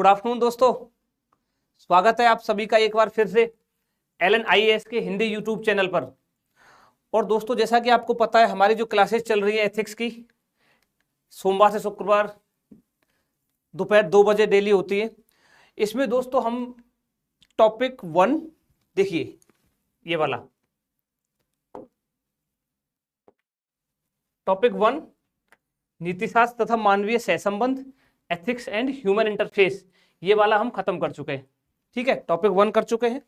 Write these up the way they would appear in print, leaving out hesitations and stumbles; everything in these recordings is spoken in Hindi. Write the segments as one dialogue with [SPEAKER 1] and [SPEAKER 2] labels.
[SPEAKER 1] गुड आफ्टरनून दोस्तों, स्वागत है आप सभी का एक बार फिर से LN IAS के हिंदी यूट्यूब चैनल पर। और दोस्तों, जैसा कि आपको पता है, हमारी जो क्लासेस चल रही है एथिक्स की, सोमवार से शुक्रवार दोपहर 2 बजे डेली होती है। इसमें दोस्तों हम टॉपिक 1 देखिए, ये वाला टॉपिक 1 नीतिशास्त्र तथा मानवीय सहसंबंध, एथिक्स एंड ह्यूमन इंटरफेस, ये वाला हम खत्म कर चुके हैं। ठीक है, टॉपिक 1 कर चुके हैं।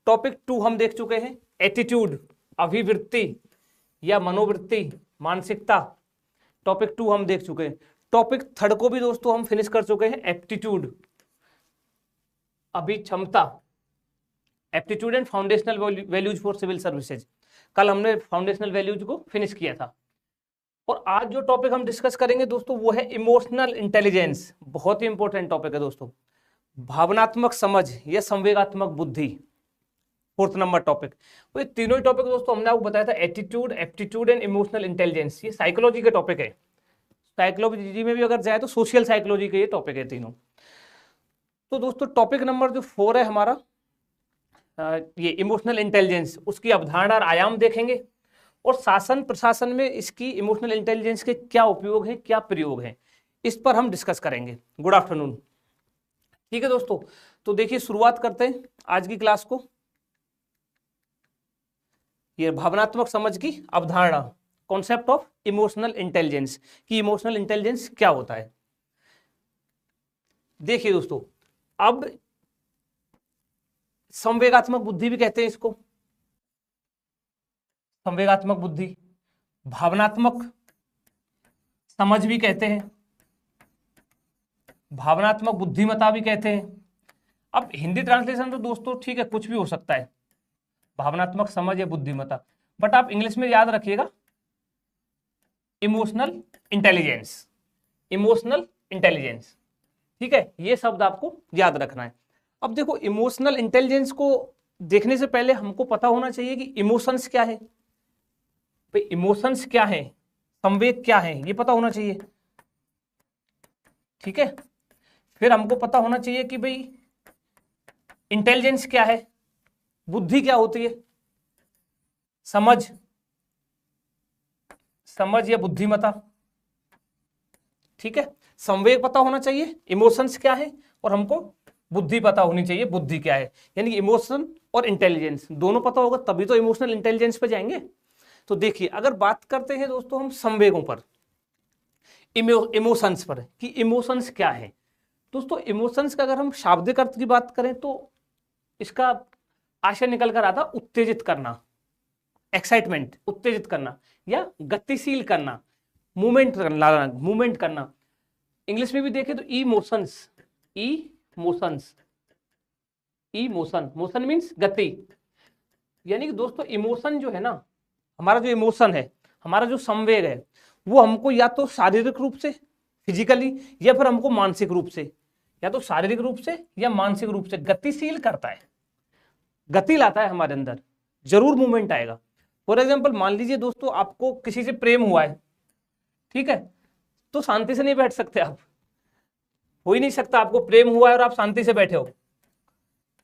[SPEAKER 1] टॉपिक 2 हम देख चुके हैं, एटीट्यूड, अभिवृत्ति या मनोवृत्ति, मानसिकता। टॉपिक 2 हम देख चुके हैं। टॉपिक 3 को भी दोस्तों हम फिनिश कर चुके हैं, एप्टीट्यूड, अभिक्षमता, aptitude and foundational values for civil services. कल हमने फाउंडेशनल वैल्यूज को फिनिश किया था। और आज जो टॉपिक हम डिस्कस करेंगे दोस्तों वो है इमोशनल इंटेलिजेंस। बहुत ही इंपॉर्टेंट टॉपिक है दोस्तों, भावनात्मक समझ या संवेगात्मक बुद्धि, 4th नंबर टॉपिक। तो ये तीनों ही टॉपिक दोस्तों हमने आपको बताया था, attitude, aptitude and emotional intelligence. ये साइकोलॉजी के टॉपिक है। साइकोलॉजी में भी अगर जाए तो सोशल साइकोलॉजी के ये टॉपिक है तीनों। तो दोस्तों टॉपिक नंबर जो 4 है हमारा, ये इमोशनल इंटेलिजेंस, उसकी अवधारणा और आयाम देखेंगे और शासन प्रशासन में इसकी इमोशनल इंटेलिजेंस के क्या उपयोग है, क्या प्रयोग है, इस पर हम डिस्कस करेंगे। Good afternoon. ठीक है दोस्तों, तो देखिए शुरुआत करते हैं आज की क्लास को। ये भावनात्मक समझ की अवधारणा, कॉन्सेप्ट ऑफ इमोशनल इंटेलिजेंस, कि इमोशनल इंटेलिजेंस क्या होता है। देखिए दोस्तों, अब संवेगात्मक बुद्धि भी कहते हैं इसको, संवेगात्मक बुद्धि, भावनात्मक समझ भी कहते हैं, भावनात्मक बुद्धिमत्ता भी कहते हैं। अब हिंदी ट्रांसलेशन तो दोस्तों ठीक है, कुछ भी हो सकता है, भावनात्मक समझ या बुद्धिमत्ता, बट आप इंग्लिश में याद रखिएगा इमोशनल इंटेलिजेंस, इमोशनल इंटेलिजेंस। ठीक है, ये शब्द आपको याद रखना है। अब देखो, इमोशनल इंटेलिजेंस को देखने से पहले हमको पता होना चाहिए कि इमोशंस क्या है। भाई इमोशंस क्या है, संवेग क्या है, ये पता होना चाहिए। ठीक है, फिर हमको पता होना चाहिए कि भाई इंटेलिजेंस क्या है, बुद्धि क्या होती है, समझ, समझ या बुद्धिमत्ता। ठीक है, संवेग पता होना चाहिए, इमोशंस क्या है, और हमको बुद्धि पता होनी चाहिए, बुद्धि क्या है। यानी इमोशन और इंटेलिजेंस दोनों पता होगा तभी तो इमोशनल इंटेलिजेंस पे जाएंगे। तो देखिए, अगर बात करते हैं दोस्तों हम संवेगों पर, इमोशंस पर, कि इमोशंस क्या है। दोस्तों इमोशंस का अगर हम शाब्दिक अर्थ की बात करें तो इसका आशय निकल कर आता उत्तेजित करना, एक्साइटमेंट, उत्तेजित करना या गतिशील करना, मूवमेंट करना, मूवमेंट करना। इंग्लिश में भी देखें तो emotions, emotions, emotion, motion means गति। यानी कि दोस्तों इमोशन जो है ना, हमारा जो इमोशन है, हमारा जो संवेग है, वो हमको या तो शारीरिक रूप से, फिजिकली, या फिर हमको मानसिक रूप से, या तो शारीरिक रूप से या मानसिक रूप से गतिशील करता है, गति लाता है हमारे अंदर, जरूर मूवमेंट आएगा। फॉर एग्जाम्पल मान लीजिए दोस्तों आपको किसी से प्रेम हुआ है, ठीक है, तो शांति से नहीं बैठ सकते आप, हो ही नहीं सकता। आपको प्रेम हुआ है और आप शांति से बैठे हो,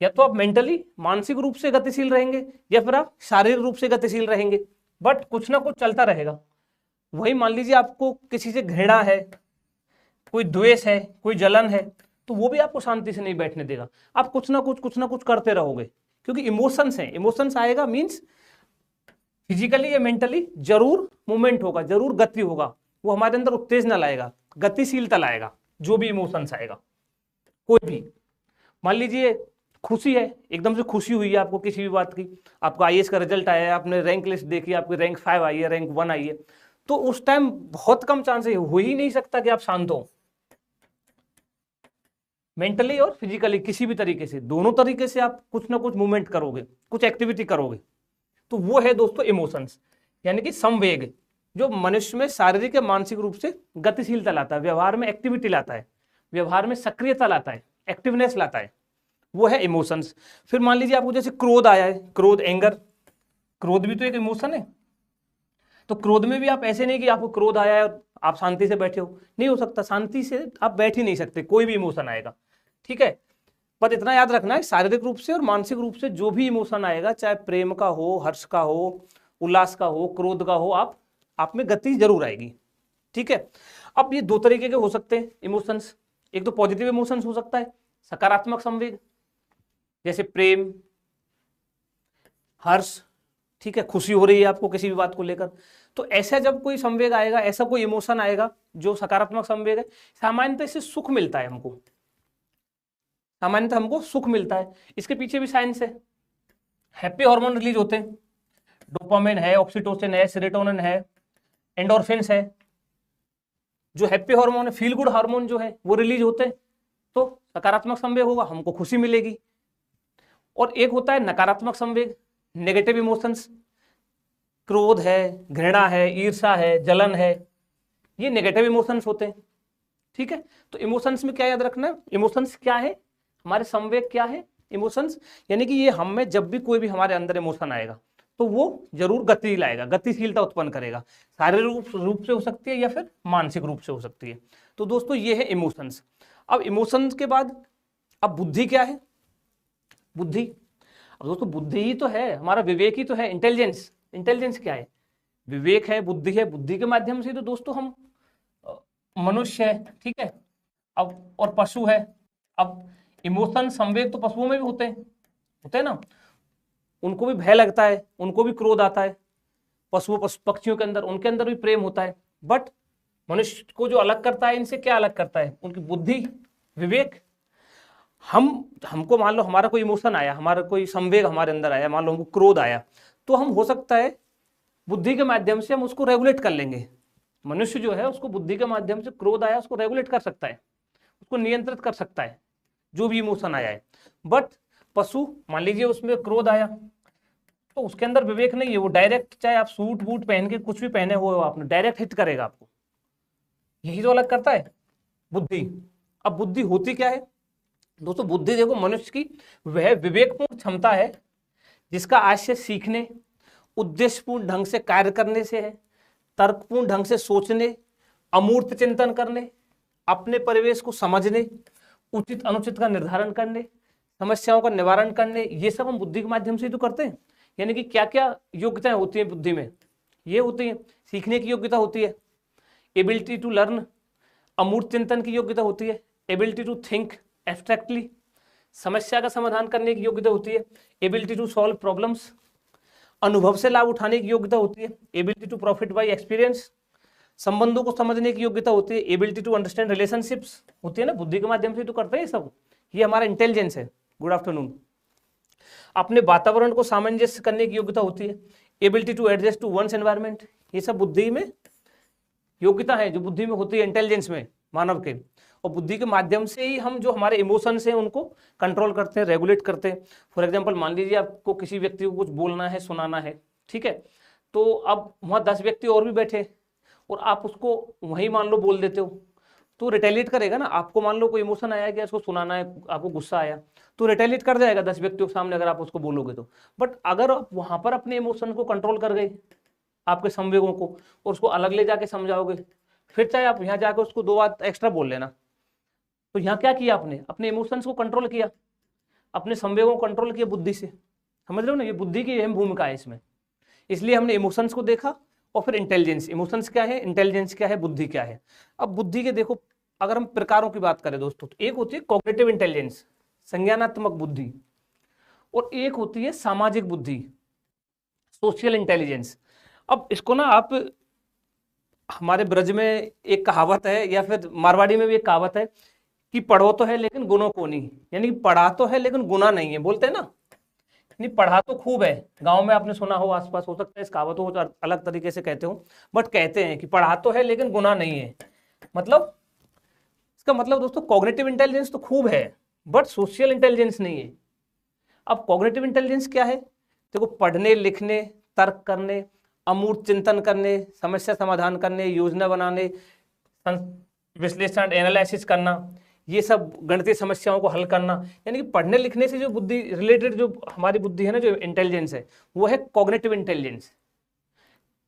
[SPEAKER 1] या तो आप मेंटली, मानसिक रूप से गतिशील रहेंगे, या फिर आप शारीरिक रूप से गतिशील रहेंगे, बट कुछ ना कुछ चलता रहेगा। वही मान लीजिए आपको किसी से घृणा है, कोई द्वेष है, कोई जलन है, तो वो भी आपको शांति से नहीं बैठने देगा। आप कुछ ना कुछ करते रहोगे, क्योंकि इमोशंस हैं। इमोशंस आएगा मीन्स फिजिकली या मेंटली जरूर मूवमेंट होगा, जरूर गति होगा, वो हमारे अंदर उत्तेजना लाएगा, गतिशीलता लाएगा। जो भी इमोशंस आएगा, कोई भी, मान लीजिए खुशी है, एकदम से खुशी हुई है आपको किसी भी बात की, आपका IAS का रिजल्ट आया है, आपने रैंक लिस्ट देखी, आपकी रैंक 5 आई है, रैंक 1 आई है, तो उस टाइम बहुत कम चांस है, हो ही नहीं सकता कि आप शांत हो, मेंटली और फिजिकली किसी भी तरीके से, दोनों तरीके से आप कुछ ना कुछ मूवमेंट करोगे, कुछ एक्टिविटी करोगे। तो वो है दोस्तों इमोशंस, यानी कि संवेग, जो मनुष्य में शारीरिक या मानसिक रूप से गतिशीलता लाता है, व्यवहार में एक्टिविटी लाता है, व्यवहार में सक्रियता लाता है, एक्टिवनेस लाता है, वो है इमोशंस। फिर मान लीजिए आपको जैसे क्रोध आया है, क्रोध, एंगर, क्रोध भी तो एक इमोशन है। तो क्रोध में भी आप ऐसे नहीं कि आपको क्रोध आया है और आप शांति से बैठे हो, नहीं हो सकता, शांति से आप बैठ ही नहीं सकते, कोई भी इमोशन आएगा। ठीक है। पर इतना याद रखना है, शारीरिक रूप से और मानसिक रूप से जो भी इमोशन आएगा, चाहे प्रेम का हो, हर्ष का हो, उल्लास का हो, क्रोध का हो, आप में गति जरूर आएगी। ठीक है। अब ये दो तरीके के हो सकते हैं इमोशंस। एक तो पॉजिटिव इमोशंस हो सकता है, सकारात्मक संवेग, जैसे प्रेम, हर्ष, ठीक है, खुशी हो रही है आपको किसी भी बात को लेकर, तो ऐसा जब कोई संवेग आएगा, ऐसा कोई इमोशन आएगा जो सकारात्मक संवेग है, सामान्यतः इससे सुख मिलता है हमको, सामान्यतः हमको सुख मिलता है। इसके पीछे भी साइंस है। हैप्पी हार्मोन रिलीज होते हैं, डोपामिन है, ऑक्सीटोसिन है, सेरोटोनिन है, एंडोर्फिन्स है। जो हैप्पी हार्मोन है, फील गुड हार्मोन जो है वो रिलीज होते हैं, तो सकारात्मक संवेग होगा, हमको खुशी मिलेगी। और एक होता है नकारात्मक संवेग, नेगेटिव इमोशंस, क्रोध है, घृणा है, ईर्ष्या है, जलन है, ये नेगेटिव इमोशंस होते हैं। ठीक है। तो इमोशंस में क्या याद रखना है, इमोशंस क्या है, हमारे संवेग क्या है, इमोशंस, यानी कि ये हम में जब भी कोई भी हमारे अंदर इमोशन आएगा तो वो जरूर गति लाएगा, गतिशीलता उत्पन्न करेगा। शारीरिक रूप से हो सकती है या फिर मानसिक रूप से हो सकती है। तो दोस्तों ये है इमोशंस। अब इमोशंस के बाद अब बुद्धि क्या है, बुद्धि, अब दोस्तों बुद्धि ही तो है, हमारा विवेक ही तो है, इंटेलिजेंस। इंटेलिजेंस क्या है, विवेक है, बुद्धि है, बुद्धि के माध्यम से तो दोस्तों हम मनुष्य है, ठीक है, अब और पशु है। अब इमोशन संवेग तो पशुओं में भी होते हैं ना, उनको भी भय लगता है, उनको भी क्रोध आता है, पक्षियों के अंदर, उनके अंदर भी प्रेम होता है। बट मनुष्य को जो अलग करता है इनसे, क्या अलग करता है, उनकी बुद्धि, विवेक। हमको मान लो हमारा कोई इमोशन आया, हमारा कोई संवेग हमारे अंदर आया, मान लो हमको क्रोध आया, तो हम हो सकता है बुद्धि के माध्यम से हम उसको रेगुलेट कर लेंगे। मनुष्य जो है उसको बुद्धि के माध्यम से, क्रोध आया उसको रेगुलेट कर सकता है, उसको नियंत्रित कर सकता है, जो भी इमोशन आया है। बट पशु, मान लीजिए उसमें क्रोध आया, तो उसके अंदर विवेक नहीं है, वो डायरेक्ट, चाहे आप सूट बूट पहन के कुछ भी पहने हुए हो आपने, डायरेक्ट हिट करेगा आपको। यही जो अलग करता है बुद्धि। अब बुद्धि होती क्या है दोस्तों, बुद्धि देखो मनुष्य की वह विवेकपूर्ण क्षमता है जिसका आशय सीखने, उद्देश्यपूर्ण ढंग से कार्य करने से है, तर्कपूर्ण ढंग से सोचने, अमूर्त चिंतन करने, अपने परिवेश को समझने, उचित अनुचित का निर्धारण करने, समस्याओं का निवारण करने, ये सब हम बुद्धि के माध्यम से तो करते हैं। यानी कि क्या क्या योग्यताएं होती हैं बुद्धि में, ये होती है सीखने की योग्यता होती है, एबिलिटी टू लर्न, अमूर्त चिंतन की योग्यता होती है, एबिलिटी टू थिंक एब्स्ट्रैक्टली, समस्या का समाधान करने की योग्यता होती है, एबिलिटी टू सॉल्व प्रॉब्लम्स, अनुभव से लाभ उठाने की योग्यता होती है, ability to profit by experience, संबंधों को समझने की योग्यता होती है, एबिलिटी टू अंडरस्टैंड रिलेशनशिप्स होती है ना, बुद्धि के माध्यम से तो करते हैं ये सब, ये हमारा इंटेलिजेंस है। Good afternoon. अपने वातावरण को सामंजस्य करने की योग्यता होती है, ability to adjust to one's environment, ये सब बुद्धि में योग्यता है जो बुद्धि में होती है, इंटेलिजेंस में मानव के। और बुद्धि के माध्यम से ही हम जो हमारे इमोशंस हैं उनको कंट्रोल करते हैं, रेगुलेट करते हैं। फॉर एग्जांपल मान लीजिए आपको किसी व्यक्ति को कुछ बोलना है, सुनाना है, ठीक है, तो अब वहाँ 10 व्यक्ति और भी बैठे और आप उसको वहीं मान लो बोल देते हो, तो रिटेलिएट करेगा ना। आपको मान लो कोई इमोशन आया कि इसको सुनाना है, आपको गुस्सा आया, तो रिटेलिएट कर जाएगा 10 व्यक्तियों के सामने अगर आप उसको बोलोगे तो। बट अगर आप वहाँ पर अपने इमोशन को कंट्रोल कर गए, आपके संवेगों को, और उसको अलग ले जाके समझाओगे, फिर चाहे आप यहाँ जाकर उसको 2 बात एक्स्ट्रा बोल लेना, तो यहाँ क्या किया आपने, अपने इमोशंस को कंट्रोल किया, अपने संवेगों को कंट्रोल किया बुद्धि से। समझ रहे हो ना, ये बुद्धि की अहम भूमिका है इसमें। इसलिए हमने इमोशंस को देखा और फिर इंटेलिजेंस, इमोशंस क्या है, इंटेलिजेंस क्या है, बुद्धि क्या है। अब बुद्धि के देखो अगर हम प्रकारों की बात करें दोस्तों, तो एक होती है कॉग्निटिव इंटेलिजेंस, संज्ञानात्मक बुद्धि, और एक होती है सामाजिक बुद्धि, सोशल इंटेलिजेंस। अब इसको ना आप, हमारे ब्रज में एक कहावत है या फिर मारवाड़ी में भी एक कहावत है कि पढ़ो तो है लेकिन गुणों को नहीं, यानी पढ़ा तो है लेकिन गुना नहीं है, बोलते हैं ना, नहीं पढ़ा तो खूब है। गांव में आपने सुना हो, आसपास हो सकता है इस कहावत को अलग तरीके से कहते हो, बट कहते हैं कि पढ़ा तो है लेकिन गुना नहीं है। मतलब इसका मतलब दोस्तों कॉग्निटिव इंटेलिजेंस तो खूब है बट सोशल इंटेलिजेंस नहीं है। अब कॉग्निटिव इंटेलिजेंस क्या है, देखो पढ़ने, लिखने, तर्क करने, अमूर्त चिंतन करने, समस्या समाधान करने, योजना बनाने, विश्लेषण, एनालिसिस करना, ये सब गणितीय समस्याओं को हल करना, यानी कि पढ़ने लिखने से जो बुद्धि रिलेटेड जो हमारी बुद्धि है ना, जो इंटेलिजेंस है, वो है कॉग्निटिव इंटेलिजेंस।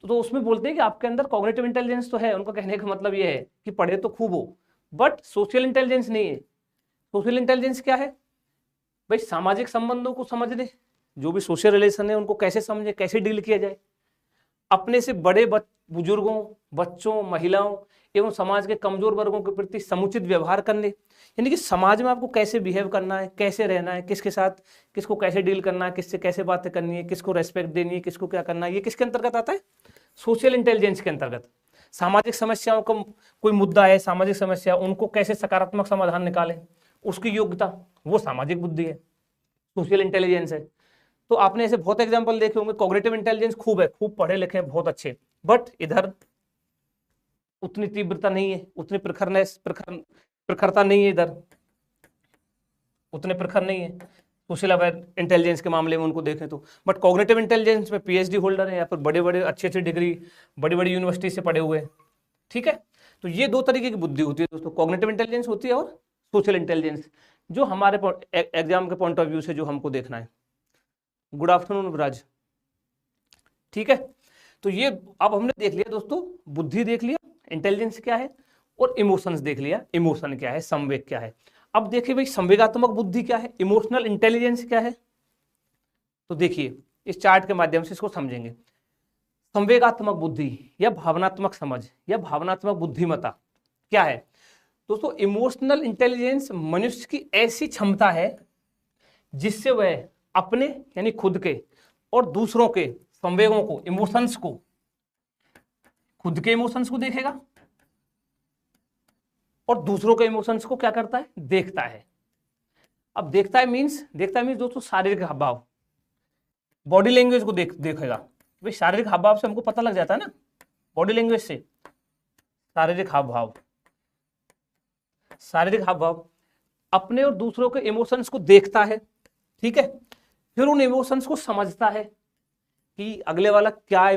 [SPEAKER 1] तो उसमें बोलते हैं कि आपके अंदर कॉग्निटिव इंटेलिजेंस तो है, उनका कहने का मतलब ये है कि पढ़े तो खूब हो, बट सोशल इंटेलिजेंस नहीं है। सोशल इंटेलिजेंस क्या है भाई? सामाजिक संबंधों को समझने, जो भी सोशल रिलेशन है उनको कैसे समझे, कैसे डील किया जाए, अपने से बड़े बुजुर्गों, बच्चों, महिलाओं एवं समाज के कमजोर वर्गों के प्रति समुचित व्यवहार करने, यानी कि समाज में आपको कैसे बिहेव करना है, कैसे रहना है, किसके साथ किसको कैसे डील करना है, किससे कैसे बातें करनी है, किसको रेस्पेक्ट देनी है, किसको क्या करना है, ये किसके अंतर्गत आता है? सोशल इंटेलिजेंस के अंतर्गत। सामाजिक समस्याओं का कोई मुद्दा है, सामाजिक समस्या, उनको कैसे सकारात्मक समाधान निकालें, उसकी योग्यता, वो सामाजिक बुद्धि है, सोशल इंटेलिजेंस है। तो आपने ऐसे बहुत एग्जांपल देखे होंगे। कॉग्निटिव इंटेलिजेंस खूब है, खूब पढ़े लिखे हैं, बहुत अच्छे, बट इधर उतनी तीव्रता नहीं है, उतनी प्रखरता नहीं है, इधर उतने प्रखर नहीं है सोशल अवेयर इंटेलिजेंस के मामले में उनको देखें तो। बट कॉग्निटिव इंटेलिजेंस में पीएचडी होल्डर है, या फिर बड़े बड़े अच्छी अच्छी डिग्री बड़ी बड़ी यूनिवर्सिटी से पढ़े हुए हैं, ठीक है। तो ये दो तरीके की बुद्धि होती है दोस्तों, कॉग्निटिव इंटेलिजेंस होती है और सोशल इंटेलिजेंस, जो हमारे एग्जाम के पॉइंट ऑफ व्यू से जो हमको देखना है। गुड आफ्टरनून ब्राज, ठीक है। तो ये अब हमने देख लिया दोस्तों, बुद्धि देख लिया, इंटेलिजेंस क्या है, और इमोशंस देख लिया, इमोशन क्या है, संवेग क्या है। अब देखिए भाई संवेगात्मक बुद्धि क्या है, इमोशनल इंटेलिजेंस क्या है। तो देखिए इस चार्ट के माध्यम से इसको समझेंगे। संवेगात्मक बुद्धि या भावनात्मक समझ या भावनात्मक बुद्धिमत्ता क्या है दोस्तों? इमोशनल इंटेलिजेंस मनुष्य की ऐसी क्षमता है जिससे वह अपने यानी खुद के और दूसरों के संवेगों को, इमोशंस को, खुद के इमोशंस को देखेगा और दूसरों के इमोशंस को क्या करता है? देखता है। अब देखता है मींस दोस्तों शारीरिक हाव भाव, बॉडी लैंग्वेज को देखेगा। भाई शारीरिक हाव भाव से हमको पता लग जाता है ना, बॉडी लैंग्वेज से, शारीरिक हाव भाव अपने और दूसरों के इमोशंस को देखता है, ठीक है। फिर उन इमोशंस को समझता है कि अगले वाला क्या,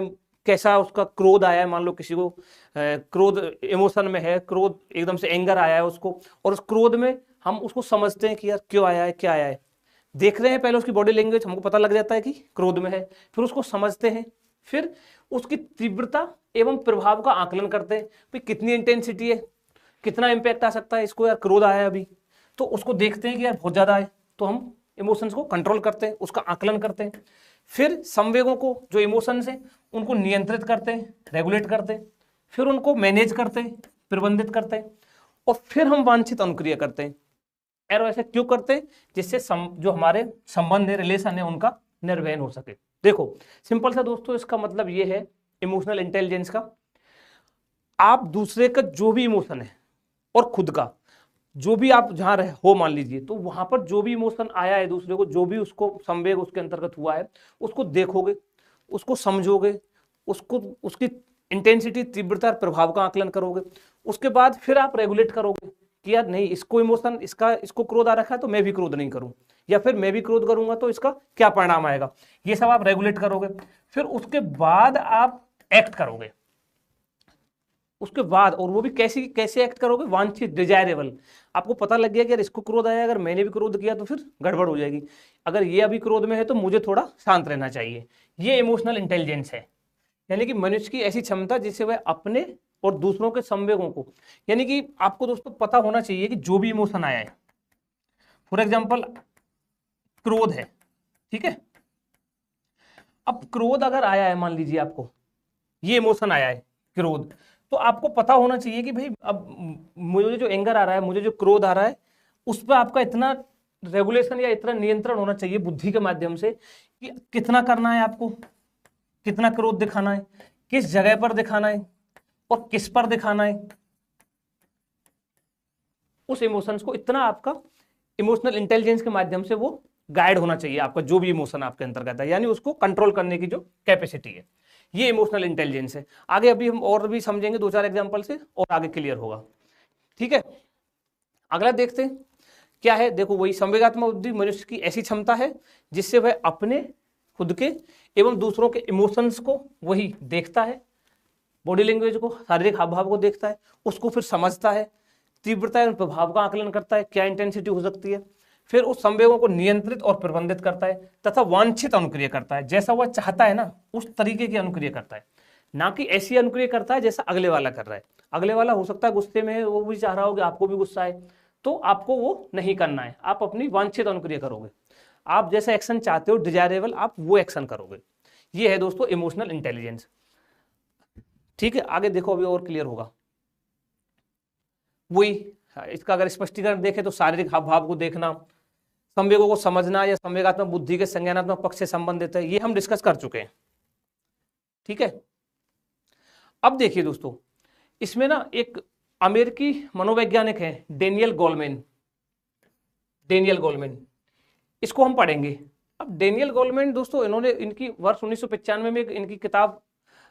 [SPEAKER 1] कैसा उसका क्रोध आया है, मान लो किसी को क्रोध इमोशन में है, क्रोध एकदम से एंगर आया है उसको, और उस क्रोध में हम उसको समझते हैं कि यार क्यों आया है, क्या आया है, देख रहे हैं पहले उसकी बॉडी लैंग्वेज, हमको पता लग जाता है कि क्रोध में है, फिर उसको समझते हैं, फिर उसकी तीव्रता एवं प्रभाव का आकलन करते हैं, भाई कितनी इंटेंसिटी है, कितना इंपैक्ट आ सकता है इसको, यार क्रोध आया है अभी, तो उसको देखते हैं कि यार बहुत ज्यादा है, तो हम इमोशंस को कंट्रोल करते हैं, उसका आकलन करते हैं। फिर संवेगों को, जो इमोशंस हैं उनको नियंत्रित करते हैं, रेगुलेट करते हैं, फिर उनको मैनेज करते हैं, प्रबंधित करते हैं, और फिर हम वांछित अनुक्रिया करते हैं। और ऐसे क्यों करते हैं? जिससे जो हमारे संबंध है, रिलेशन है, उनका निर्वहन हो सके। देखो सिंपल सा दोस्तों, इसका मतलब ये है इमोशनल इंटेलिजेंस का, आप दूसरे का जो भी इमोशन है और खुद का जो भी आप जहां रहे हो मान लीजिए, तो वहां पर जो भी इमोशन आया है दूसरे को, जो भी उसको संवेग उसके अंतर्गत हुआ है, उसको देखोगे, उसको समझोगे, उसको उसकी इंटेंसिटी, तीव्रता, प्रभाव का आकलन करोगे, उसके बाद फिर आप रेगुलेट करोगे कि यार नहीं, इसको इमोशन, इसको क्रोध आ रखा है तो मैं भी क्रोध नहीं करूं, या फिर मैं भी क्रोध करूंगा तो इसका क्या परिणाम आएगा, ये सब आप रेगुलेट करोगे। फिर उसके बाद आप एक्ट करोगे, उसके बाद, और वो भी कैसे एक्ट करोगे? वांछित, डिजायरेबल। आपको पता लग गया कि यार इसको क्रोध आया, अगर मैंने भी क्रोध किया तो फिर गड़बड़ हो जाएगी, अगर ये अभी क्रोध में है तो मुझे थोड़ा शांत रहना चाहिए। ये इमोशनल इंटेलिजेंस है, यानी कि मनुष्य की ऐसी क्षमता जिससे वह अपने और दूसरों के संवेगों को, यानी कि आपको दोस्तों पता होना चाहिए कि जो भी इमोशन आया है, फॉर एग्जाम्पल क्रोध है, ठीक है। अब क्रोध अगर आया है, मान लीजिए आपको ये इमोशन आया है क्रोध, तो आपको पता होना चाहिए कि भाई अब मुझे जो एंगर आ रहा है, मुझे जो क्रोध आ रहा है, उस पर आपका इतना रेगुलेशन या इतना नियंत्रण होना चाहिए बुद्धि के माध्यम से कि कितना करना है आपको, कितना क्रोध दिखाना है, किस जगह पर दिखाना है और किस पर दिखाना है, उस इमोशंस को इतना आपका इमोशनल इंटेलिजेंस के माध्यम से वो गाइड होना चाहिए, आपका जो भी इमोशन आपके अंतर्गत है, यानी उसको कंट्रोल करने की जो कैपेसिटी है, ये इमोशनल इंटेलिजेंस है। आगे अभी हम और भी समझेंगे 2-4 एग्जांपल से, और आगे क्लियर होगा, ठीक है। अगला देखते हैं क्या है। देखो वही संवेगात्मक बुद्धि मनुष्य की ऐसी क्षमता है जिससे वह अपने, खुद के एवं दूसरों के इमोशंस को वही देखता है, बॉडी लैंग्वेज को, शारीरिक हाव भाव को देखता है, उसको फिर समझता है, तीव्रता एवं प्रभाव का आकलन करता है, क्या इंटेंसिटी हो सकती है, फिर उस संवेगों को नियंत्रित और प्रबंधित करता है, तथा वांछित अनुक्रिया करता है, जैसा वह चाहता है ना उस तरीके की अनुक्रिया करता है, ना कि ऐसी अनुक्रिया करता है जैसा अगले वाला कर रहा है। अगले वाला हो सकता है गुस्से में है, वो भी चाह रहा हो कि आपको भी गुस्सा है, तो आपको वो नहीं करना है, आप अपनी वांछित अनुक्रिया करोगे, आप जैसा एक्शन चाहते हो डिजायरेबल, आप वो एक्शन करोगे। ये है दोस्तों इमोशनल इंटेलिजेंस। ठीक है, आगे देखो अभी और क्लियर होगा। वही इसका अगर स्पष्टीकरण देखें तो शारीरिक हाव भाव को देखना, संवेगों को समझना या संवेगात्मक बुद्धि के संज्ञानात्मक पक्ष से संबंधित है, ये हम डिस्कस कर चुके हैं। ठीक है, अब देखिए दोस्तों, इसमें ना एक अमेरिकी मनोवैज्ञानिक है डेनियल गोलमैन, डेनियल गोलमैन, इसको हम पढ़ेंगे। अब डेनियल गोलमैन दोस्तों, इन्होंने इनकी वर्ष 1995 में इनकी किताब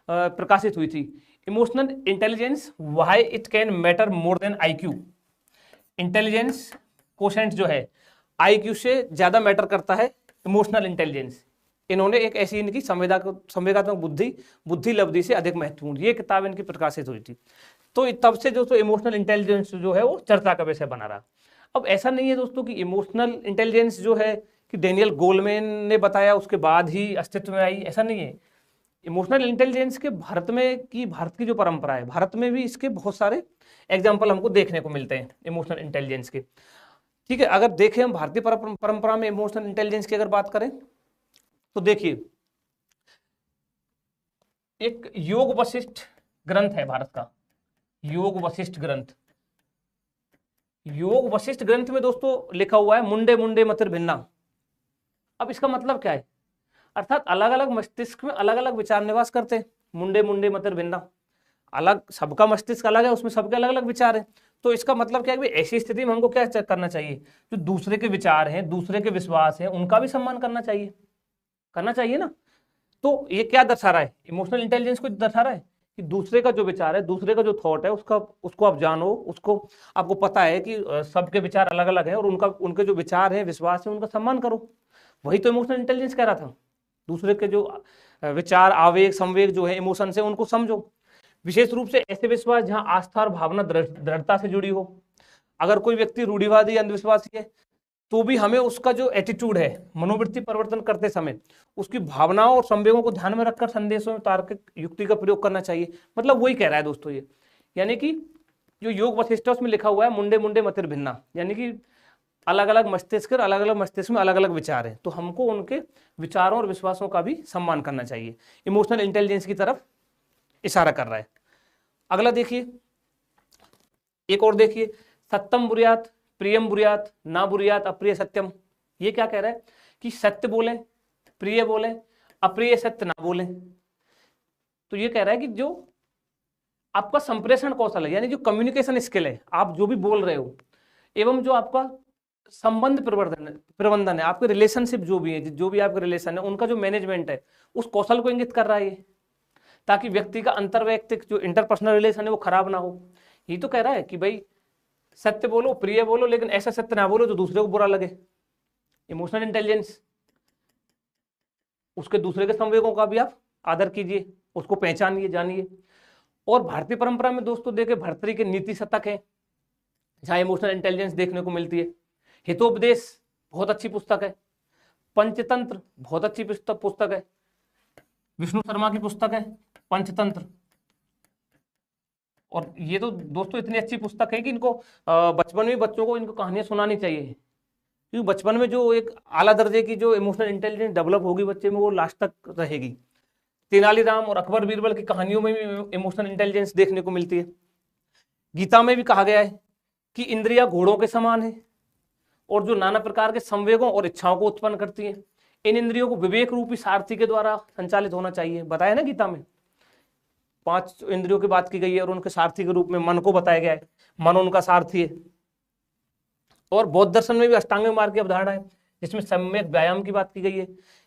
[SPEAKER 1] प्रकाशित हुई थी, emotional intelligence why it can matter more than IQ. Intelligence quotient जो है आईक्यू से ज्यादा मैटर करता है इमोशनल इंटेलिजेंस। इन्होंने एक ऐसी इनकी संवेगात्मक बुद्धि लब्धि से अधिक महत्वपूर्ण, ये किताब इनकी प्रकाशित हुई थी। तो तब से दोस्तों इमोशनल इंटेलिजेंस जो है वो चर्चा का विषय बना रहा। अब ऐसा नहीं है दोस्तों कि इमोशनल इंटेलिजेंस जो है कि डेनियल गोलमैन ने बताया उसके बाद ही अस्तित्व में आई, ऐसा नहीं है। इमोशनल इंटेलिजेंस के भारत की जो परंपरा है, भारत में भी इसके बहुत सारे एग्जाम्पल हमको देखने को मिलते हैं इमोशनल इंटेलिजेंस के। ठीक है, अगर देखें हम भारतीय परंपरा में इमोशनल इंटेलिजेंस की अगर बात करें तो देखिए, एक योग वशिष्ठ ग्रंथ है भारत का, योग वशिष्ठ ग्रंथ। योग वशिष्ठ ग्रंथ में दोस्तों लिखा हुआ है मुंडे मुंडे मतिर भिन्ना। अब इसका मतलब क्या है, अर्थात अलग अलग मस्तिष्क में अलग अलग विचार निवास करते हैं, मुंडे मुंडे मतिर भिन्ना, अलग सबका मस्तिष्क अलग है, उसमें सबके अलग अलग विचार हैं। तो इसका मतलब क्या है, ऐसी स्थिति में हमको क्या करना चाहिए, जो दूसरे के विचार हैं, दूसरे के विश्वास हैं, उनका भी सम्मान करना चाहिए ना। तो ये क्या दर्शा रहा है, इमोशनल इंटेलिजेंस को दर्शा रहा है कि दूसरे का जो विचार है, दूसरे का जो थॉट है, उसको आप जानो, उसको आपको पता है कि सबके विचार अलग अलग है और उनके जो विचार हैं, विश्वास है, उनका सम्मान करो। वही तो इमोशनल इंटेलिजेंस कह रहा था, दूसरे के जो विचार, आवेग, संवेग जो है, इमोशन से उनको समझो। विशेष रूप से ऐसे विश्वास जहां आस्था और भावना दृढ़ता से जुड़ी हो। अगर कोई व्यक्ति रूढ़िवादी अंधविश्वासी है तो भी हमें उसका जो एटीट्यूड है, मनोवृत्ति परिवर्तन करते समय उसकी भावनाओं और संवेगों को ध्यान में रखकर संदेशों में तार्किक युक्ति का प्रयोग करना चाहिए। मतलब वही कह रहा है दोस्तों ये, यानी कि जो योग वशिष्ठ में लिखा हुआ है मुंडे मुंडे मतिर भिन्ना, यानी कि अलग अलग मस्तिष्क में अलग अलग विचार है, तो हमको उनके विचारों और विश्वासों का भी सम्मान करना चाहिए। इमोशनल इंटेलिजेंस की तरफ इशारा कर रहा है। अगला देखिए, एक और देखिए, सत्यम बुरियात प्रियम बुरियात ना बुरियात अप्रिय सत्यम। ये क्या कह रहा है कि सत्य बोलें, प्रिय बोलें, अप्रिय सत्य ना बोलें। तो ये कह रहा है कि जो आपका संप्रेषण कौशल है, यानी जो कम्युनिकेशन स्किल है, आप जो भी बोल रहे हो, एवं जो आपका संबंध प्रबंधन है, आपके रिलेशनशिप जो भी है, जो भी आपके रिलेशन है, उनका जो मैनेजमेंट है, उस कौशल को इंगित कर रहा है, ताकि व्यक्ति का अंतर्वैयक्तिक जो इंटरपर्सनल रिलेशन है वो खराब ना हो। ये तो कह रहा है कि भाई सत्य बोलो, प्रिय बोलो, लेकिन ऐसा सत्य ना बोलो जो दूसरे को बुरा लगे। इमोशनल इंटेलिजेंस, उसके दूसरे के संवेगों का भी आप आदर कीजिए, उसको पहचानिए, जानिए। और भारतीय परंपरा में दोस्तों देखे भर्तृहरि के नीति शतक है, जहां इमोशनल इंटेलिजेंस देखने को मिलती है। हितोपदेश बहुत अच्छी पुस्तक है, पंचतंत्र बहुत अच्छी पुस्तक है, विष्णु शर्मा की पुस्तक है पंचतंत्र। और ये तो दोस्तों इतनी अच्छी पुस्तक है कि इनको बचपन में बच्चों को इनको कहानियां सुनानी चाहिए, क्योंकि बचपन में जो एक आला दर्जे की जो इमोशनल इंटेलिजेंस डेवलप होगी बच्चे में, वो लास्ट तक रहेगी। तेनालीराम और अकबर बीरबल की कहानियों में भी इमोशनल इंटेलिजेंस देखने को मिलती है। गीता में भी कहा गया है कि इंद्रियां घोड़ों के समान है और जो नाना प्रकार के संवेगों और इच्छाओं को उत्पन्न करती है। इन इंद्रियों को विवेक रूपी सारथी के द्वारा संचालित होना चाहिए। बताया ना गीता में 5 इंद्रियों की बात की गई है और उनके सारथी के रूप में मन को बताया गया है, मन उनका सारथी है। और बौद्ध दर्शन में भी अष्टांग मार्ग की अवधारणा है, जिसमें सम्यक व्यायाम की बात की गई है,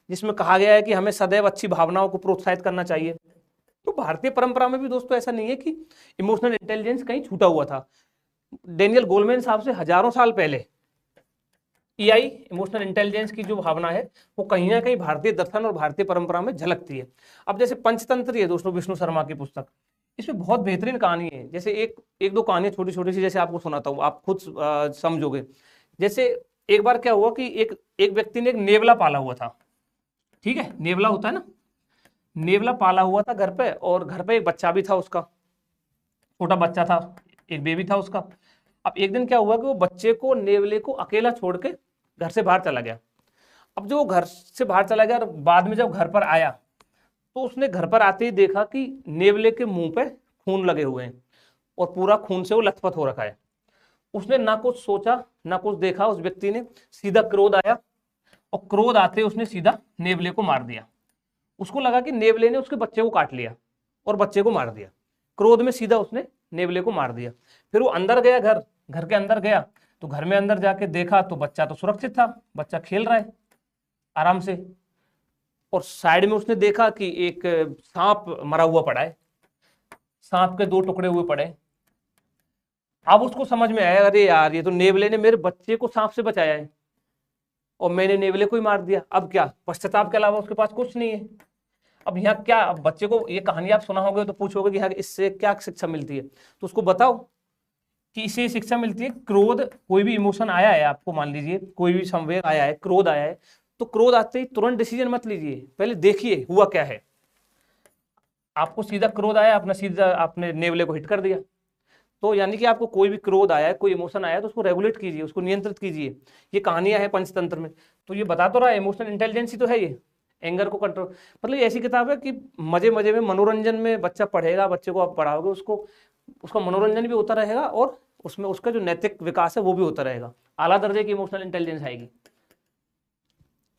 [SPEAKER 1] जिसमें कहा गया है कि हमें सदैव अच्छी भावनाओं को प्रोत्साहित करना चाहिए। तो भारतीय परंपरा में भी दोस्तों ऐसा नहीं है कि इमोशनल इंटेलिजेंस कहीं छूटा हुआ था। डेनियल गोलमैन साहब से हजारों साल पहले EI इमोशनल इंटेलिजेंस की जो भावना है वो कहीं ना कहीं भारतीय दर्शन और भारतीय परंपरा में झलकती है। अब जैसे पंचतंत्र है दोस्तों, विष्णु शर्मा की पुस्तक, इसमें बहुत बेहतरीन कहानी है। जैसे एक दो कहानियां छोटी छोटी सी जैसे आपको सुनाता हूँ, आप खुद समझोगे। जैसे एक बार क्या हुआ कि एक व्यक्ति ने एक नेवला पाला हुआ था। ठीक है, नेवला होता है ना, नेवला पाला हुआ था घर पे, और घर पे एक बच्चा भी था उसका, छोटा बच्चा था, एक बेबी था उसका। अब एक दिन क्या हुआ कि वो बच्चे को, नेवले को अकेला छोड़ के घर से बाहर चला गया। अब जो वो घर से बाहर चला गया और बाद में जब घर पर आया तो उसने घर पर आते ही देखा कि नेवले के मुंह पे खून लगे हुए हैं और पूरा खून से वो लथपथ हो रखा है। उसने ना कुछ सोचा ना कुछ देखा, उस व्यक्ति ने सीधा क्रोध आया और क्रोध आते ही उसने सीधा नेवले को मार दिया। उसको लगा कि नेवले ने उसके बच्चे को काट लिया और बच्चे को मार दिया। क्रोध में सीधा उसने नेवले को मार दिया। फिर वो अंदर गया, घर के अंदर गया तो घर में अंदर जाके देखा तो बच्चा तो सुरक्षित था, बच्चा खेल रहा है आराम से। और साइड में उसने देखा कि एक सांप मरा हुआ पड़ा है, सांप के 2 टुकड़े हुए पड़े। अब उसको समझ में आया, अरे यार ये तो नेवले ने मेरे बच्चे को सांप से बचाया है और मैंने नेवले को ही मार दिया। अब क्या, पश्चाताप के अलावा उसके पास कुछ नहीं है। अब यहाँ क्या, अब बच्चे को ये कहानी आप सुना होगे तो पूछोगे कि हाँ इससे क्या शिक्षा मिलती है, तो उसको बताओ कि इससे शिक्षा मिलती है क्रोध, कोई भी इमोशन आया है आपको, मान लीजिए कोई भी संवेग आया है, क्रोध आया है, तो क्रोध आते ही तुरंत डिसीजन मत लीजिए, पहले देखिए हुआ क्या है। आपको सीधा क्रोध आया, अपना सीधा आपने नेवले को हिट कर दिया। तो यानी कि आपको कोई भी क्रोध आया है, कोई इमोशन आया है तो उसको रेगुलेट कीजिए, उसको नियंत्रित कीजिए। ये कहानियां है पंचतंत्र में, तो ये बता तो रहा है इमोशनल इंटेलिजेंस ही तो है ये, एंगर को कंट्रोल। मतलब ये ऐसी किताब है कि मजे मजे में, मनोरंजन में बच्चा पढ़ेगा, बच्चे को आप पढ़ाओगे उसको, उसका मनोरंजन भी होता रहेगा और उसमें उसका जो नैतिक विकास है वो भी होता रहेगा। आला दर्जे की इमोशनल इंटेलिजेंस आएगी।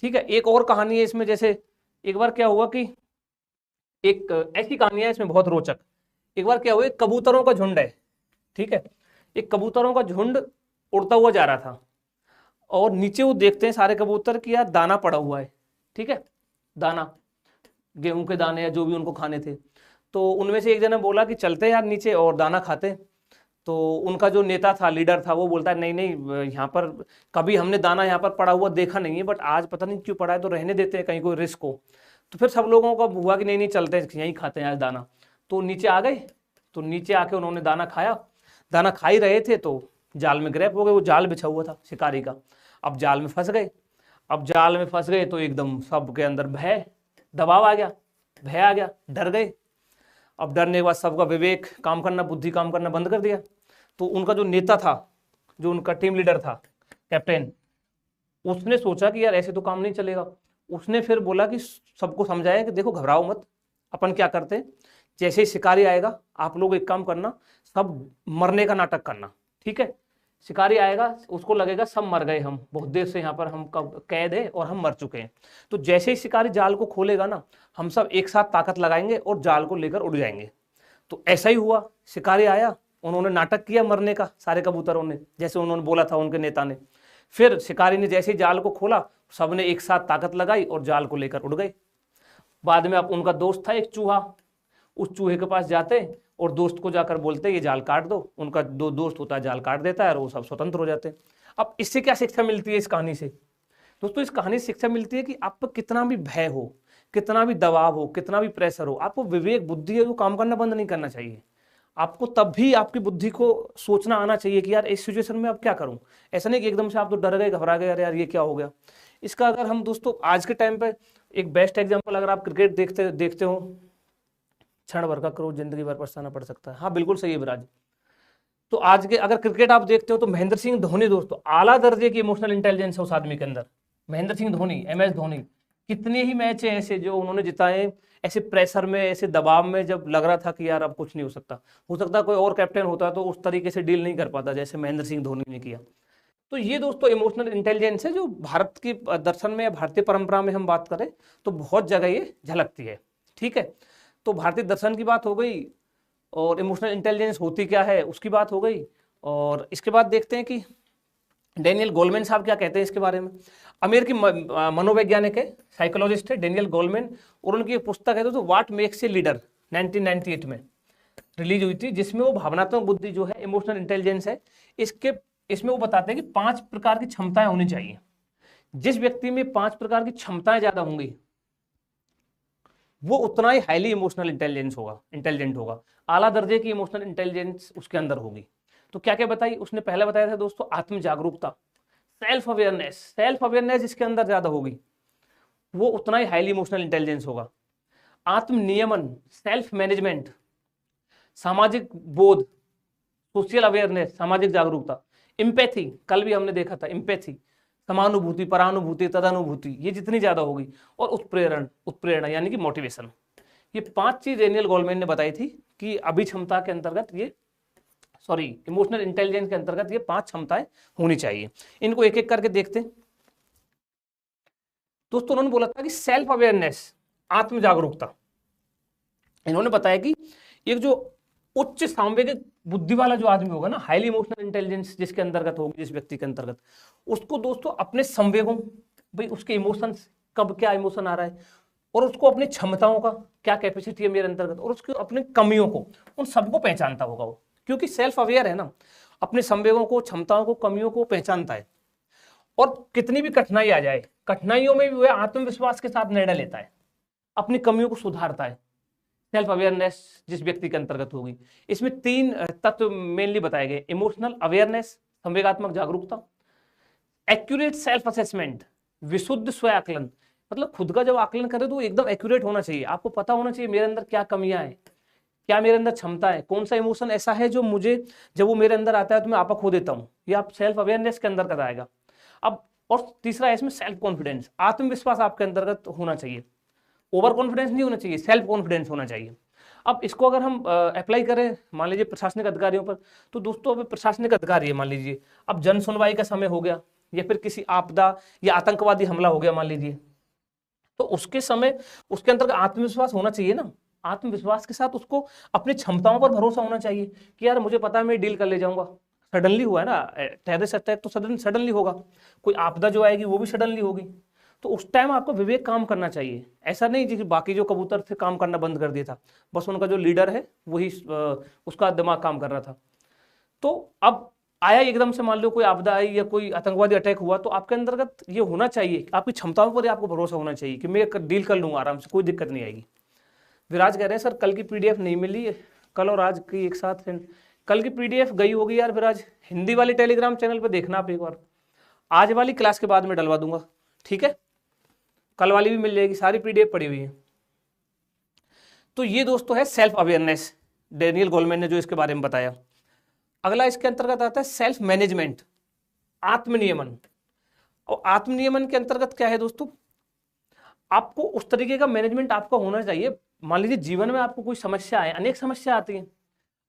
[SPEAKER 1] ठीक है, एक और कहानी है इसमें, जैसे एक बार क्या हुआ कि एक ऐसी कहानी है इसमें बहुत रोचक। एक बार क्या हुआ, एक कबूतरों का झुंड है, ठीक है, एक कबूतरों का झुंड उड़ता हुआ जा रहा था और नीचे वो देखते हैं सारे कबूतर कि यार दाना पड़ा हुआ है, ठीक है, दाना, गेहूं के दाने या जो भी उनको खाने थे। तो उनमें से एक जना बोला कि चलते यार नीचे और दाना खाते। तो उनका जो नेता था, लीडर था, वो बोलता है नहीं नहीं, यहाँ पर कभी हमने दाना यहाँ पर पड़ा हुआ देखा नहीं है, बट आज पता नहीं क्यों पड़ा है, तो रहने देते हैं, कहीं कोई रिस्क हो। तो फिर सब लोगों का हुआ कि नहीं नहीं चलते हैं, यहीं खाते हैं आज दाना। तो नीचे आ गए, तो नीचे आके उन्होंने दाना खाया। दाना खा ही रहे थे तो जाल में ग्रैप हो गए, वो जाल बिछा हुआ था शिकारी का। अब जाल में फंस गए। अब जाल में फंस गए तो एकदम सबके अंदर भय, दबाव आ गया, भय आ गया, डर गए। अब डरने के बाद सबका विवेक काम करना, बुद्धि काम करना बंद कर दिया। तो उनका जो नेता था, जो उनका टीम लीडर था, कैप्टन, उसने सोचा कि यार ऐसे तो काम नहीं चलेगा। उसने फिर बोला कि सबको समझाया कि देखो घबराओ मत, अपन क्या करते हैं, जैसे ही शिकारी आएगा आप लोग एक काम करना, सब मरने का नाटक करना, ठीक है। शिकारी आएगा, उसको लगेगा सब मर गए, हम बहुत देर से यहाँ पर हम कैद है और हम मर चुके हैं। तो जैसे ही शिकारी जाल को खोलेगा ना, हम सब एक साथ ताकत लगाएंगे और जाल को लेकर उड़ जाएंगे। तो ऐसा ही हुआ, शिकारी आया, उन्होंने नाटक किया मरने का, सारे कबूतरों ने, जैसे उन्होंने बोला था उनके नेता ने। फिर शिकारी ने जैसे ही जाल को खोला, सबने एक साथ ताकत लगाई और जाल को लेकर उड़ गए। बाद में अब उनका दोस्त था एक चूहा, उस चूहे के पास जाते और दोस्त को जाकर बोलते ये जाल काट दो। उनका दो दोस्त होता है, जाल काट देता है और वो सब स्वतंत्र हो जाते हैं। अब इससे क्या शिक्षा मिलती है इस कहानी से? दोस्तों इस कहानी से शिक्षा मिलती है कि आप पर कितना भी भय हो, कितना भी दबाव हो, कितना भी प्रेशर हो, आपको विवेक बुद्धि है वो काम करना बंद नहीं करना चाहिए। आपको तब भी आपकी बुद्धि को सोचना आना चाहिए कि यार इस सिचुएशन में अब क्या करूं। ऐसा नहीं कि एकदम से आप तो डर गए, घबरा गए, अरे यार ये क्या हो गया। इसका अगर हम दोस्तों आज के टाइम पे एक बेस्ट एग्जांपल, अगर आप क्रिकेट देखते हो, क्षण भर का क्रोध जिंदगी भर पछताना पड़ सकता है। हाँ बिल्कुल सही है विराज। तो आज के अगर क्रिकेट आप देखते हो तो महेंद्र सिंह धोनी दोस्तों, आला दर्जे की इमोशनल इंटेलिजेंस है उस आदमी के अंदर। महेंद्र सिंह धोनी, MS धोनी, कितने ही मैच हैं ऐसे जो उन्होंने जिताए, ऐसे प्रेशर में, ऐसे दबाव में, जब लग रहा था कि यार अब कुछ नहीं हो सकता कोई और कैप्टन होता तो उस तरीके से डील नहीं कर पाता जैसे महेंद्र सिंह धोनी ने किया। तो ये दोस्तों इमोशनल इंटेलिजेंस है जो भारत की दर्शन में, भारतीय परंपरा में हम बात करें तो बहुत जगह ये झलकती है, ठीक है। तो भारतीय दर्शन की बात हो गई और इमोशनल इंटेलिजेंस होती क्या है उसकी बात हो गई। और इसके बाद देखते हैं कि डेनियल गोलमैन साहब क्या कहते हैं इसके बारे में। अमेरिकी मनोवैज्ञानिक है, साइकोलॉजिस्ट है डेनियल गोलमैन, और उनकी एक पुस्तक है तो व्हाट मेक्स ए लीडर, 1998 में रिलीज हुई थी, जिसमें वो भावनात्मक बुद्धि जो है, इमोशनल इंटेलिजेंस है, इसमें वो बताते हैं कि 5 प्रकार की क्षमताएं होनी चाहिए। जिस व्यक्ति में 5 प्रकार की क्षमताएं ज्यादा होंगी वो उतना ही हाईली इमोशनल इंटेलिजेंट होगा, आला दर्जे की इमोशनल इंटेलिजेंस उसके अंदर होगी। तो क्या क्या बताई उसने? पहले बताया था दोस्तों आत्म जागरूकता, सेल्फ अवेयरनेस इसके अंदर ज्यादा होगी, वो उतना ही हाईली इमोशनल इंटेलिजेंस होगा। आत्म नियमन, सेल्फ मैनेजमेंट, सामाजिक बोध, सोशल अवेयरनेस, सामाजिक जागरूकता। इम्पैथी, कल भी हमने देखा था, इम्पैथी, समानुभूति, परानुभूति, तदानुभूति, ये जितनी ज्यादा होगी। और उत्प्रेरणा यानी कि मोटिवेशन। ये 5 चीज डेनियल गोलमैन ने बताई थी कि अभिक्षमता के अंतर्गत इमोशनल इंटेलिजेंस के अंतर्गत ये 5 क्षमताएं होनी चाहिए। इनको एक एक करके देखते हैं। दोस्तों उन्होंने बोला था कि सेल्फ अवेयरनेस, आत्म जागरूकता। इन्होंने बताया कि एक जो उच्च सांवेगिक बुद्धि वाला जो आदमी होगा ना, हाईली इमोशनल इंटेलिजेंस जिसके अंतर्गत होगी, जिस व्यक्ति के अंतर्गत, उसको दोस्तों अपने संवेगों, भाई उसके इमोशंस, कब क्या इमोशन आ रहा है, और उसको अपनी क्षमताओं का क्या कैपेसिटी है मेरे अंतर्गत, और उसके अपने कमियों को, उन सबको पहचानता होगा वो, क्योंकि सेल्फ अवेयर है ना, अपने संवेगों को, क्षमताओं को, कमियों को पहचानता है। और कितनी भी कठिनाई आ जाए, कठिनाइयों में भी वह आत्मविश्वास के साथ निर्णय लेता है, अपनी कमियों को सुधारता है। सेल्फ अवेयरनेस जिस व्यक्ति के अंतर्गत होगी, इसमें 3 तत्व मेनली बताए गए। इमोशनल अवेयरनेस, संवेगात्मक जागरूकता। एक्यूरेट सेल्फ असेसमेंट, विशुद्ध स्व आकलन, मतलब खुद का जब आकलन करें तो एकदम एक्यूरेट होना चाहिए। आपको पता होना चाहिए मेरे अंदर क्या कमियां हैं, क्या मेरे अंदर क्षमता है, कौन सा इमोशन ऐसा है जो मुझे, जब वो मेरे अंदर आता है तो मैं आपा खो देता हूँ। ये आप सेल्फ अवेयरनेस के अंदर आएगा। अब और तीसरा है इसमें सेल्फ कॉन्फिडेंस, आत्मविश्वास आपके अंतर्गत होना चाहिए। ओवर कॉन्फिडेंस नहीं होना चाहिए, सेल्फ कॉन्फिडेंस होना चाहिए। अब इसको अगर हम अप्लाई करें मान लीजिए प्रशासनिक अधिकारियों पर, तो दोस्तों अब प्रशासनिक अधिकारी है मान लीजिए, अब जन सुनवाई का समय हो गया, या फिर किसी आपदा या आतंकवादी हमला हो गया मान लीजिए, तो उसके समय उसके अंतर्गत आत्मविश्वास होना चाहिए ना। आत्मविश्वास के साथ उसको अपनी क्षमताओं पर भरोसा होना चाहिए कि यार मुझे पता है मैं डील कर ले जाऊंगा। सडनली हुआ है ना टेररिस्ट अटैक, तो सडनली होगा, कोई आपदा जो आएगी वो भी सडनली होगी, तो उस टाइम आपको विवेक काम करना चाहिए। ऐसा नहीं कि बाकी जो कबूतर थे काम करना बंद कर दिया था, बस उनका जो लीडर है वही उसका दिमाग काम कर रहा था। तो अब आया एकदम से, मान लो कोई आपदा आई या कोई आतंकवादी अटैक हुआ, तो आपके अंतर्गत ये होना चाहिए, आपकी क्षमताओं पर आपको भरोसा होना चाहिए कि मैं डील कर लूंगा आराम से, कोई दिक्कत नहीं आएगी। विराज कह रहे हैं सर कल की पीडीएफ नहीं मिली, कल और आज की एक साथ, कल की पीडीएफ गई होगी यार विराज, हिंदी वाली टेलीग्राम चैनल पर देखना आप एक बार, आज वाली क्लास के बाद में डलवा दूंगा, ठीक है, कल वाली भी मिल जाएगी, सारी पीडीएफ पड़ी हुई है। तो ये दोस्तों है सेल्फ अवेयरनेस, डेनियल गोलमैन ने जो इसके बारे में बताया। अगला इसके अंतर्गत आता है सेल्फ मैनेजमेंट, आत्मनियमन। और आत्मनियमन के अंतर्गत क्या है दोस्तों, आपको उस तरीके का मैनेजमेंट आपका होना चाहिए। मान लीजिए जीवन में आपको कोई समस्या है, अनेक समस्या आती हैं।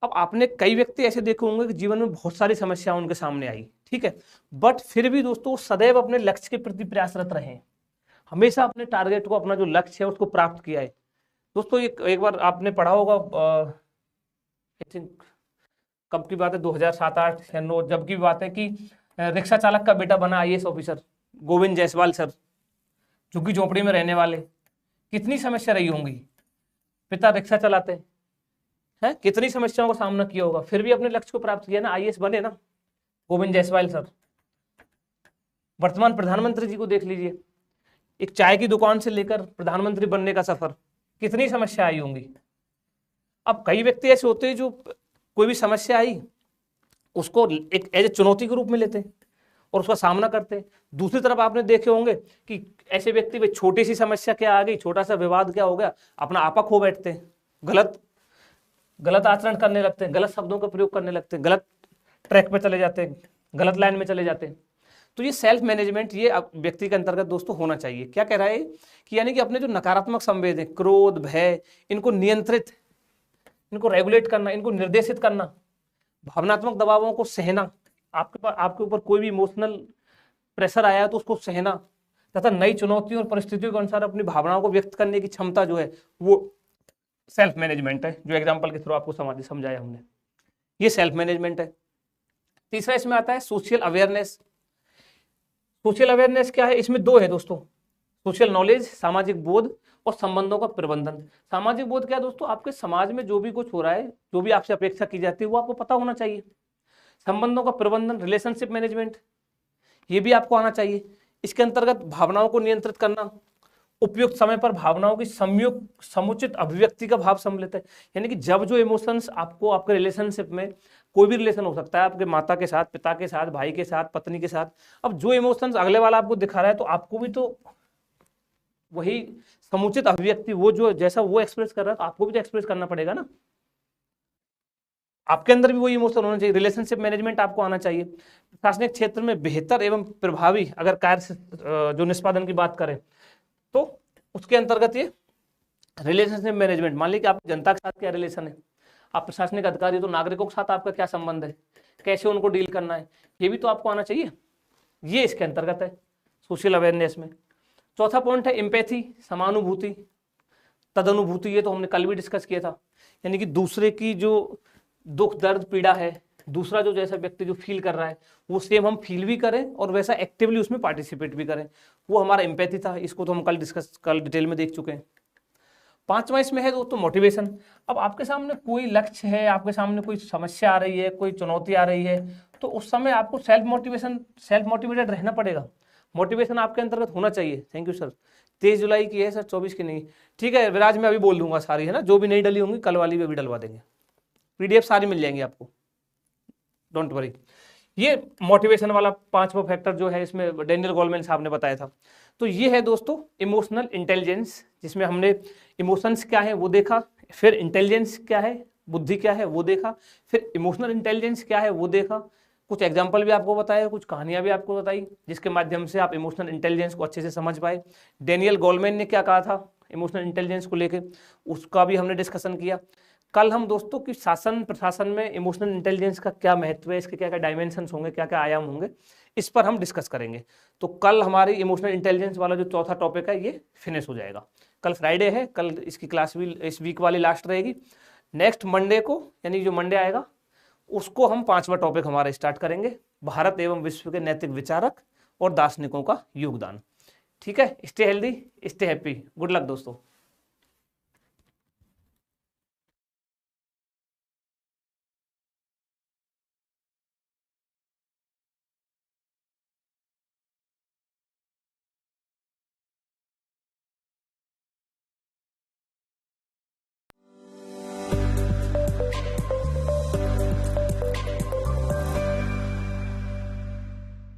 [SPEAKER 1] अब आपने कई व्यक्ति ऐसे देखे होंगे कि जीवन में बहुत सारी समस्याएं उनके सामने आई, ठीक है, बट फिर भी दोस्तों सदैव अपने लक्ष्य के प्रति प्रयासरत रहे, हमेशा अपने टारगेट को, अपना जो लक्ष्य है उसको प्राप्त किया है। दोस्तों एक बार आपने पढ़ा होगा, आई थिंक कब की बात है, 2007-8 या 9, जब की बात है कि रिक्शा चालक का बेटा बना IAS officer, Govind Jaiswal sir, झुग्गी झोपड़ी में रहने वाले। कितनी समस्या रही होंगी, पिता रिक्शा चलाते हैं, कितनी समस्याओं का सामना किया होगा, फिर भी अपने लक्ष्य को प्राप्त किया ना, आईएएस बने ना गोविंद जायसवाल सर। वर्तमान प्रधानमंत्री जी को देख लीजिए, एक चाय की दुकान से लेकर प्रधानमंत्री बनने का सफर, कितनी समस्या आई होंगी। अब कई व्यक्ति ऐसे होते हैं जो कोई भी समस्या आई उसको एक एज ए चुनौती के रूप में लेते हैं और उसका सामना करते हैं। दूसरी तरफ आपने देखे होंगे कि ऐसे व्यक्ति भाई छोटी सी समस्या क्या आ गई, छोटा सा विवाद क्या हो गया, अपना आपा खो बैठते हैं, गलत आचरण करने लगते हैं, गलत शब्दों का प्रयोग करने लगते हैं, गलत ट्रैक पे चले जाते हैं, गलत लाइन में चले जाते हैं। तो ये सेल्फ मैनेजमेंट ये व्यक्ति के अंतर्गत दोस्तों होना चाहिए। क्या कह रहा है कि यानी कि अपने जो नकारात्मक संवेद है, क्रोध, भय, इनको नियंत्रित, इनको रेगुलेट करना, इनको निर्देशित करना, भावनात्मक दबावों को सहना, आपके ऊपर कोई भी इमोशनल प्रेशर आया है तो उसको सहना, तथा नई चुनौतियों और परिस्थितियों के अनुसार अपनी भावनाओं को व्यक्त करने की क्षमता जो है वो सेल्फ मैनेजमेंट है, जो एग्जाम्पल के थ्रू आपको समझाया हमने, ये सेल्फ मैनेजमेंट है। तीसरा इसमें आता है सोशल अवेयरनेस। सोशल अवेयरनेस क्या है, इसमें 2 है दोस्तों, सोशल नॉलेज, सामाजिक बोध, और संबंधों का प्रबंधन। सामाजिक बोध क्या है दोस्तों, आपके समाज में जो भी कुछ हो रहा है, जो भी आपसे अपेक्षा की जाती है वो आपको पता होना चाहिए। संबंधों का प्रबंधन, रिलेशनशिप मैनेजमेंट, ये भी आपको आना चाहिए। इसके अंतर्गत भावनाओं को नियंत्रित करना, उपयुक्त समय पर भावनाओं की समुचित अभिव्यक्ति का भाव सम्मिलित है, यानी कि जब जो इमोशंस आपको आपके रिलेशनशिप में, कोई भी रिलेशन हो सकता है, आपके माता के साथ, पिता के साथ, भाई के साथ, पत्नी के साथ, अब जो इमोशंस अगले वाला आपको दिखा रहा है तो आपको भी तो वही समुचित अभिव्यक्ति, वो जो जैसा वो एक्सप्रेस कर रहा है तो आपको भी तो एक्सप्रेस करना पड़ेगा ना। आपके अंदर भी वही इमोशन होना चाहिए। रिलेशनशिप मैनेजमेंट आपको आना चाहिए। प्रशासनिक क्षेत्र में बेहतर एवं प्रभावी अगर कार्य जो निष्पादन की बात करें तो उसके अंतर्गत ये रिलेशनशिप मैनेजमेंट, मान लीजिए कि आपकी जनता के साथ क्या रिलेशन है, आप प्रशासनिक अधिकारी तो नागरिकों के साथ आपका क्या संबंध है, कैसे उनको डील करना है, ये भी तो आपको आना चाहिए। ये इसके अंतर्गत है सोशल अवेयरनेस में। चौथा पॉइंट है एम्पैथी, समानुभूति, तदनुभूति। ये तो हमने कल भी डिस्कस किया था, यानी कि दूसरे की जो दुख दर्द पीड़ा है, दूसरा जो जैसा व्यक्ति जो फील कर रहा है वो सेम हम फील भी करें और वैसा एक्टिवली उसमें पार्टिसिपेट भी करें, वो हमारा एम्पैथी था। इसको तो हम कल डिटेल में देख चुके हैं। पांचवा इसमें है दोस्तों मोटिवेशन। अब आपके सामने कोई लक्ष्य है, आपके सामने कोई समस्या आ रही है, कोई चुनौती आ रही है, तो उस समय आपको सेल्फ मोटिवेटेड रहना पड़ेगा। मोटिवेशन आपके अंतर्गत होना चाहिए। Thank you sir. 23 जुलाई की है सर, 24 की नहीं। ठीक है विराज, मैं अभी बोल दूंगा सारी, है ना, जो भी नहीं डली होंगी कल वाली भी डलवा देंगे, PDF सारी मिल जाएंगी आपको, डोंट वरी। ये मोटिवेशन वाला पांचवा फैक्टर जो है इसमें डेनियल गोलमैन साहब ने बताया था। तो ये है दोस्तों इमोशनल इंटेलिजेंस, जिसमें हमने इमोशंस क्या है वो देखा, फिर इंटेलिजेंस क्या है, बुद्धि क्या है वो देखा, फिर इमोशनल इंटेलिजेंस क्या है वो देखा, कुछ एग्जाम्पल भी आपको बताया, कुछ कहानियां भी आपको बताई, जिसके माध्यम से आप इमोशनल इंटेलिजेंस को अच्छे से समझ पाए। डेनियल गोलमैन ने क्या कहा था इमोशनल इंटेलिजेंस को लेकर, उसका भी हमने डिस्कशन किया। कल हम दोस्तों कि शासन प्रशासन में इमोशनल इंटेलिजेंस का क्या महत्व है, इसके क्या क्या डायमेंशंस होंगे, क्या क्या आयाम होंगे, इस पर हम डिस्कस करेंगे। तो कल हमारी इमोशनल इंटेलिजेंस वाला जो चौथा टॉपिक है ये फिनिश हो जाएगा। कल फ्राइडे है, कल इसकी क्लास भी इस वीक वाली लास्ट रहेगी। नेक्स्ट मंडे को, यानी जो मंडे आएगा उसको हम पांचवा टॉपिक हमारा स्टार्ट करेंगे, भारत एवं विश्व के नैतिक विचारक और दार्शनिकों का योगदान। ठीक है, stay healthy, stay happy, good luck दोस्तों।